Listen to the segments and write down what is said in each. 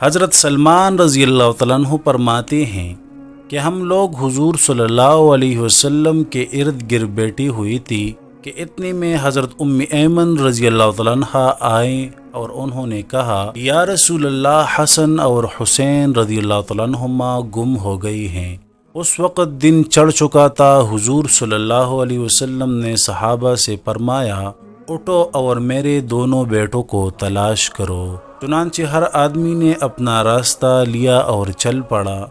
حضرت سلمان رضی اللہ تعالیٰ عنہ فرماتے ہیں کہ ہم لوگ حضور صلی اللہ علیہ وسلم کے ارد گرد بیٹھی ہوئی تھی کہ اتنے میں حضرت ام ایمن رضی اللہ تعالیٰ عنہ آئیں اور انہوں نے کہا یا رسول اللہ، حسن اور حسین رضی اللہ تعالیٰ عنہما گم ہو گئی ہیں۔ اس وقت دن چڑھ چکا تھا۔ حضور صلی اللہ علیہ وسلم نے صحابہ سے فرمایا اٹھو اور میرے دونوں بیٹوں کو تلاش کرو۔ چنانچہ ہر آدمی نے اپنا راستہ لیا اور چل پڑا،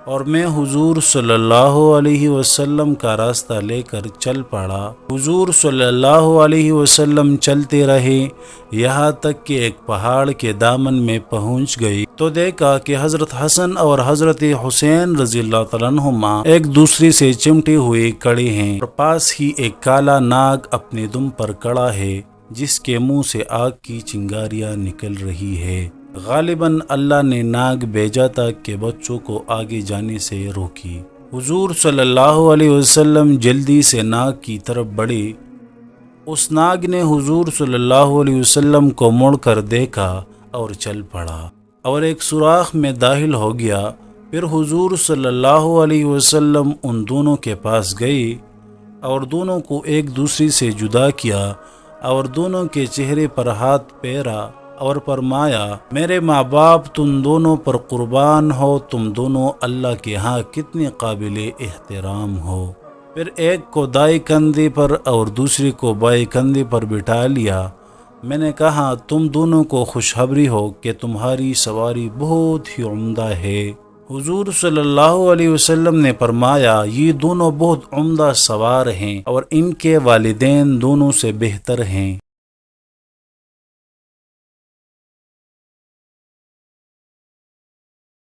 اور میں حضور صلی اللہ علیہ وسلم کا راستہ لے کر چل پڑا۔ حضور صلی اللہ علیہ وسلم چلتے رہے یہاں تک کہ ایک پہاڑ کے دامن میں پہنچ گئی تو دیکھا کہ حضرت حسن اور حضرت حسین رضی اللہ تعالیٰ عنہما ایک دوسرے سے چمٹے ہوئے کھڑے ہیں، اور پاس ہی ایک کالا ناگ اپنے دم پر کھڑا ہے جس کے منہ سے آگ کی چنگاریاں نکل رہی ہے۔ غالباً اللہ نے ناگ بھیجا تھا کہ بچوں کو آگے جانے سے روکی۔ حضور صلی اللہ علیہ وسلم جلدی سے ناگ کی طرف بڑھے۔ اس ناگ نے حضور صلی اللہ علیہ وسلم کو مڑ کر دیکھا اور چل پڑا اور ایک سوراخ میں داخل ہو گیا۔ پھر حضور صلی اللہ علیہ وسلم ان دونوں کے پاس گئے اور دونوں کو ایک دوسرے سے جدا کیا اور دونوں کے چہرے پر ہاتھ پھیرا اور فرمایا میرے ماں باپ تم دونوں پر قربان ہو، تم دونوں اللہ کے ہاں کتنے قابل احترام ہو۔ پھر ایک کو دائیں کندھے پر اور دوسرے کو بائیں کندھے پر بٹھا لیا۔ میں نے کہا تم دونوں کو خوشخبری ہو کہ تمہاری سواری بہت ہی عمدہ ہے۔ حضور صلی اللہ علیہ وسلم نے فرمایا یہ دونوں بہت عمدہ سوار ہیں اور ان کے والدین دونوں سے بہتر ہیں۔